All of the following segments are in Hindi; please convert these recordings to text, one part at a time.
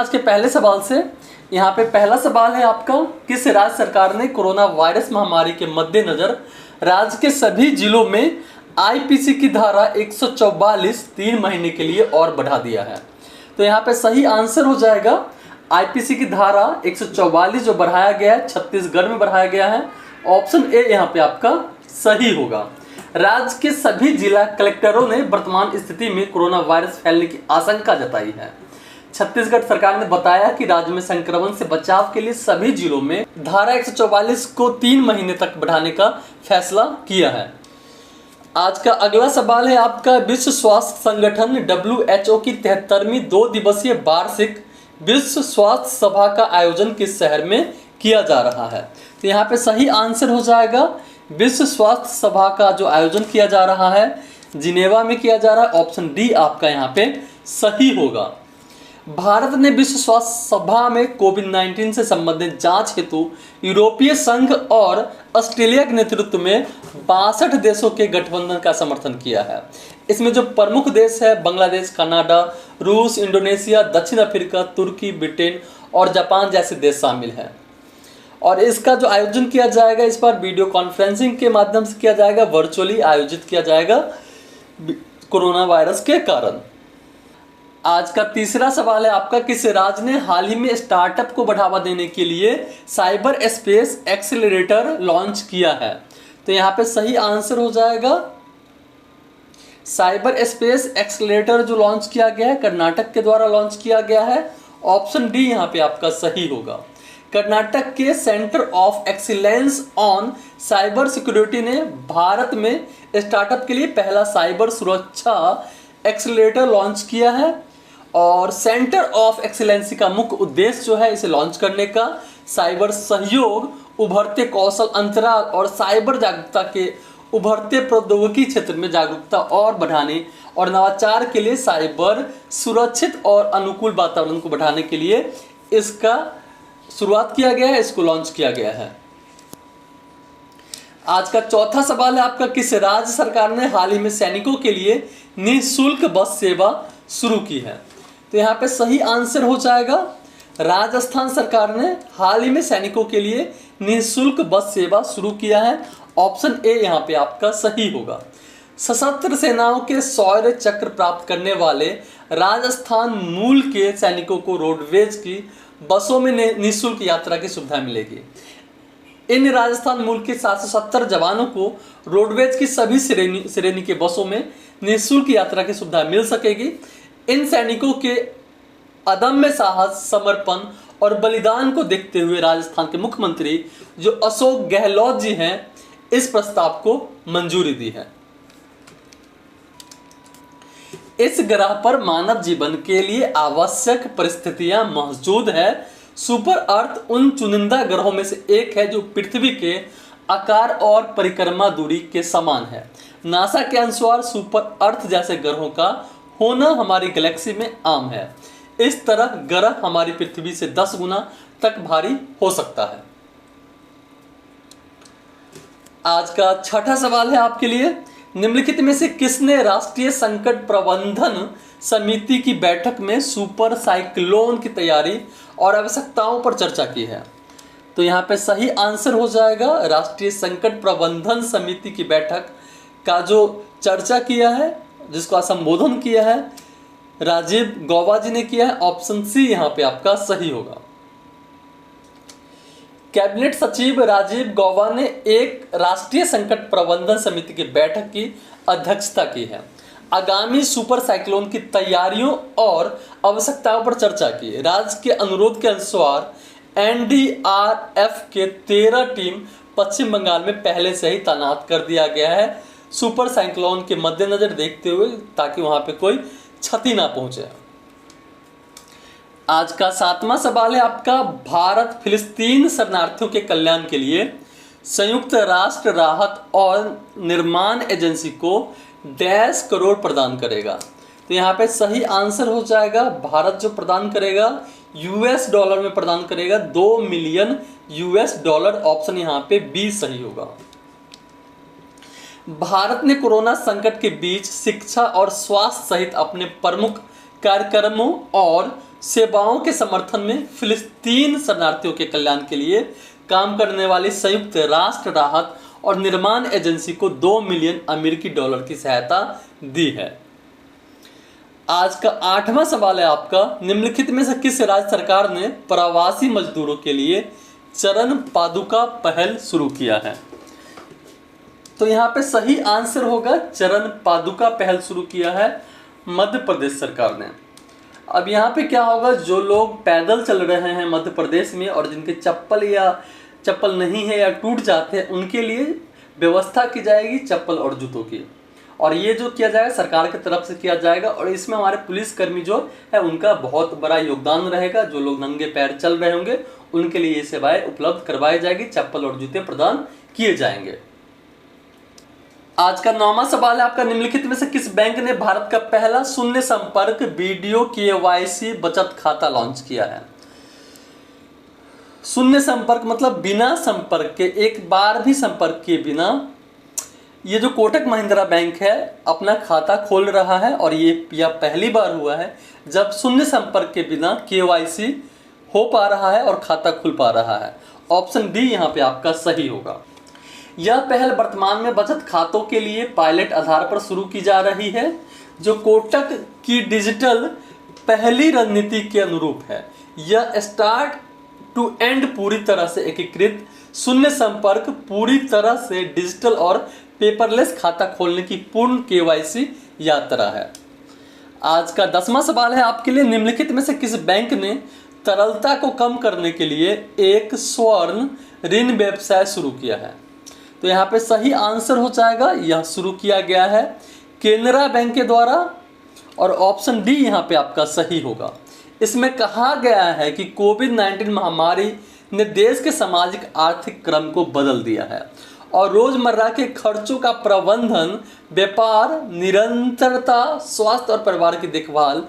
आज के पहले सवाल से यहाँ पे पहला सवाल है आपका, किस राज्य सरकार ने कोरोना वायरस महामारी के मद्देनजर राज्य के सभी जिलों में आईपीसी की धारा 144 3 महीने के लिए और बढ़ा दिया है। तो यहाँ पे सही आंसर हो जाएगा आईपीसी की धारा 144 जो बढ़ाया गया है, छत्तीसगढ़ में बढ़ाया गया है। ऑप्शन ए यहाँ पे आपका सही होगा। राज्य के सभी जिला कलेक्टरों ने वर्तमान स्थिति में कोरोना वायरस फैलने की आशंका जताई है। छत्तीसगढ़ सरकार ने बताया कि राज्य में संक्रमण से बचाव के लिए सभी जिलों में धारा 144 को 3 महीने तक बढ़ाने का फैसला किया है। आज का अगला सवाल है आपका, विश्व स्वास्थ्य संगठन WHO की 73वीं 2 दिवसीय वार्षिक विश्व स्वास्थ्य सभा का आयोजन किस शहर में किया जा रहा है। तो यहाँ पे सही आंसर हो जाएगा विश्व स्वास्थ्य सभा का जो आयोजन किया जा रहा है जिनेवा में किया जा रहा है। ऑप्शन डी आपका यहाँ पे सही होगा। भारत ने विश्व स्वास्थ्य सभा में कोविड-19 से संबंधित जांच हेतु यूरोपीय संघ और ऑस्ट्रेलिया के नेतृत्व में 62 देशों के गठबंधन का समर्थन किया है। इसमें जो प्रमुख देश है बांग्लादेश, कनाडा, रूस, इंडोनेशिया, दक्षिण अफ्रीका, तुर्की, ब्रिटेन और जापान जैसे देश शामिल हैं। और इसका जो आयोजन किया जाएगा इस बार वीडियो कॉन्फ्रेंसिंग के माध्यम से किया जाएगा, वर्चुअली आयोजित किया जाएगा कोरोना वायरस के कारण। आज का तीसरा सवाल है आपका, किस राज्य ने हाल ही में स्टार्टअप को बढ़ावा देने के लिए साइबर स्पेस एक्सेलरेटर लॉन्च किया है। तो यहाँ पे सही आंसर हो जाएगा साइबर स्पेस एक्सेलरेटर जो लॉन्च किया गया है कर्नाटक के द्वारा लॉन्च किया गया है। ऑप्शन डी यहाँ पे आपका सही होगा। कर्नाटक के centre of excellence on cyber security ने भारत में स्टार्टअप के लिए पहला साइबर सुरक्षा एक्सेलरेटर लॉन्च किया है। और सेंटर ऑफ एक्सीलेंसी का मुख्य उद्देश्य जो है इसे लॉन्च करने का साइबर सहयोग, उभरते कौशल अंतराल और साइबर जागरूकता के उभरते प्रौद्योगिकी क्षेत्र में जागरूकता और बढ़ाने और नवाचार के लिए साइबर सुरक्षित और अनुकूल वातावरण को बढ़ाने के लिए इसका शुरुआत किया गया है, इसको लॉन्च किया गया है। आज का चौथा सवाल है आपका, किस राज्य सरकार ने हाल ही में सैनिकों के लिए निःशुल्क बस सेवा शुरू की है। तो यहाँ पे सही आंसर हो जाएगा राजस्थान सरकार ने हाल ही में सैनिकों के लिए निःशुल्क बस सेवा शुरू किया है। ऑप्शन ए यहाँ पे आपका सही होगा। सशस्त्र सेनाओं के शौर्य चक्र प्राप्त करने वाले राजस्थान मूल के सैनिकों को रोडवेज की बसों में निःशुल्क यात्रा की सुविधा मिलेगी। इन राजस्थान मूल के 770 जवानों को रोडवेज की सभी श्रेणी के बसों में निःशुल्क यात्रा की सुविधा मिल सकेगी। इन सैनिकों के अदम्य साहस, समर्पण और बलिदान को देखते हुए राजस्थान के मुख्यमंत्री जो अशोक गहलोत जी हैं इस प्रस्ताव को मंजूरी दी है। इस ग्रह पर मानव जीवन के लिए आवश्यक परिस्थितियां मौजूद है। सुपर अर्थ उन चुनिंदा ग्रहों में से एक है जो पृथ्वी के आकार और परिक्रमा दूरी के समान है। नासा के अनुसार सुपर अर्थ जैसे ग्रहों का होना हमारी गैलेक्सी में आम है। इस तरह ग्रह हमारी पृथ्वी से 10 गुना तक भारी हो सकता है। आज का छठा सवाल है आपके लिए, निम्नलिखित में से किसने राष्ट्रीय संकट प्रबंधन समिति की बैठक में सुपर साइक्लोन की तैयारी और आवश्यकताओं पर चर्चा की है। तो यहाँ पे सही आंसर हो जाएगा राष्ट्रीय संकट प्रबंधन समिति की बैठक का जो चर्चा किया है, जिसका संबोधन किया है, राजीव गौबा जी ने किया है। ऑप्शन सी यहाँ पे आपका सही होगा। कैबिनेट सचिव राजीव गौबा ने एक राष्ट्रीय संकट प्रबंधन समिति की बैठक की अध्यक्षता की है। आगामी सुपर साइक्लोन की तैयारियों और आवश्यकताओं पर चर्चा की। राज्य के अनुरोध के अनुसार NDRF के 13 टीम पश्चिम बंगाल में पहले से ही तैनात कर दिया गया है सुपर साइक्लोन के मद्देनजर देखते हुए, ताकि वहां पे कोई क्षति ना पहुंचे। आज का 7वां सवाल है आपका, भारत फिलिस्तीन शरणार्थियों के कल्याण के लिए संयुक्त राष्ट्र राहत और निर्माण एजेंसी को 10 करोड़ प्रदान करेगा। तो यहाँ पे सही आंसर हो जाएगा भारत जो प्रदान करेगा $, में प्रदान करेगा $2 मिलियन। ऑप्शन यहाँ पे बी सही होगा। भारत ने कोरोना संकट के बीच शिक्षा और स्वास्थ्य सहित अपने प्रमुख कार्यक्रमों और सेवाओं के समर्थन में फिलिस्तीन शरणार्थियों के कल्याण के लिए काम करने वाली संयुक्त राष्ट्र राहत और निर्माण एजेंसी को 2 मिलियन अमेरिकी डॉलर की सहायता दी है। आज का 8वां सवाल है आपका, निम्नलिखित में से किस राज्य सरकार ने प्रवासी मजदूरों के लिए चरण पादुका पहल शुरू किया है? तो यहाँ पे सही आंसर होगा चरण पादुका पहल शुरू किया है मध्य प्रदेश सरकार ने। अब यहाँ पे क्या होगा, जो लोग पैदल चल रहे हैं मध्य प्रदेश में और जिनके चप्पल नहीं है या टूट जाते हैं, उनके लिए व्यवस्था की जाएगी चप्पल और जूतों की। और ये जो किया जाएगा सरकार की तरफ से किया जाएगा और इसमें हमारे पुलिसकर्मी जो है उनका बहुत बड़ा योगदान रहेगा। जो लोग नंगे पैर चल रहे होंगे उनके लिए ये सेवाएं उपलब्ध करवाई जाएगी, चप्पल और जूते प्रदान किए जाएंगे। आज का 9वां सवाल है आपका, निम्नलिखित में से किस बैंक ने भारत का पहला शून्य संपर्क वीडियो KYC बचत खाता लॉन्च किया है? शून्य संपर्क मतलब बिना संपर्क के, एक बार भी संपर्क किए बिना। ये जो कोटक महिंद्रा बैंक है अपना खाता खोल रहा है और ये यह पहली बार हुआ है जब शून्य संपर्क के बिना KYC हो पा रहा है और खाता खुल पा रहा है। ऑप्शन डी यहाँ पे आपका सही होगा। यह पहल वर्तमान में बचत खातों के लिए पायलट आधार पर शुरू की जा रही है, जो कोटक की डिजिटल पहली रणनीति के अनुरूप है। यह स्टार्ट टू एंड पूरी तरह से एकीकृत शून्य संपर्क, पूरी तरह से डिजिटल और पेपरलेस खाता खोलने की पूर्ण KYC यात्रा है। आज का 10वां सवाल है आपके लिए, निम्नलिखित में से किस बैंक ने तरलता को कम करने के लिए एक स्वर्ण ऋण व्यवसाय शुरू किया है? तो यहाँ पे सही आंसर हो जाएगा, यह शुरू किया गया है केनरा बैंक के द्वारा और ऑप्शन डी यहाँ पे आपका सही होगा। इसमें कहा गया है कि कोविड-19 महामारी ने देश के सामाजिक आर्थिक क्रम को बदल दिया है और रोजमर्रा के खर्चों का प्रबंधन, व्यापार, निरंतरता, स्वास्थ्य और परिवार की देखभाल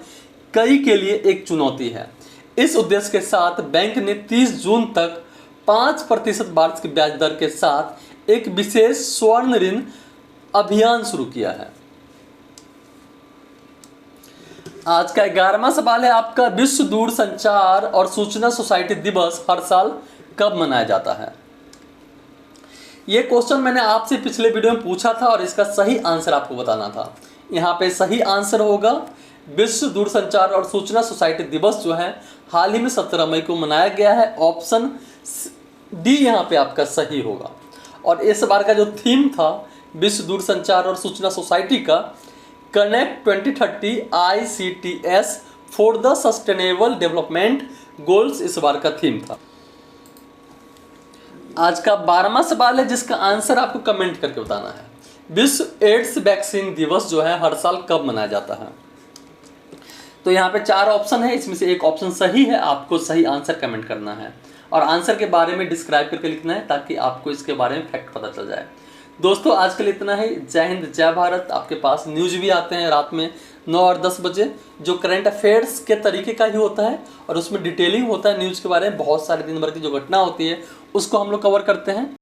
कई के लिए एक चुनौती है। इस उद्देश्य के साथ बैंक ने 30 जून तक 5% वार्षिक ब्याज दर के साथ एक विशेष स्वर्ण ऋण अभियान शुरू किया है। आज का 11वां सवाल है आपका, विश्व दूरसंचार और सूचना सोसाइटी दिवस हर साल कब मनाया जाता है? ये क्वेश्चन मैंने आपसे पिछले वीडियो में पूछा था और इसका सही आंसर आपको बताना था। यहाँ पे सही आंसर होगा विश्व दूरसंचार और सूचना सोसाइटी दिवस जो है हाल ही में 17 मई को मनाया गया है। ऑप्शन डी यहाँ पे आपका सही होगा। और इस बार का जो थीम था विश्व दूरसंचार और सूचना सोसाइटी का, connect 2030 ICTS for the sustainable development goals, इस बार का थीम था। आज का 12वां सवाल है जिसका आंसर आपको कमेंट करके बताना है। विश्व एड्स वैक्सीन दिवस जो है हर साल कब मनाया जाता है? तो यहाँ पे 4 ऑप्शन है, इसमें से एक ऑप्शन सही है, आपको सही आंसर कमेंट करना है और आंसर के बारे में डिस्क्राइब करके लिखना है ताकि आपको इसके बारे में फैक्ट पता चल जाए। दोस्तों आज के लिए इतना ही। जय हिंद, जय भारत। आपके पास न्यूज भी आते हैं रात में 9 और 10 बजे, जो करंट अफेयर्स के तरीके का ही होता है और उसमें डिटेलिंग होता है न्यूज़ के बारे में। बहुत सारे दिन भर की जो घटना होती है उसको हम लोग कवर करते हैं।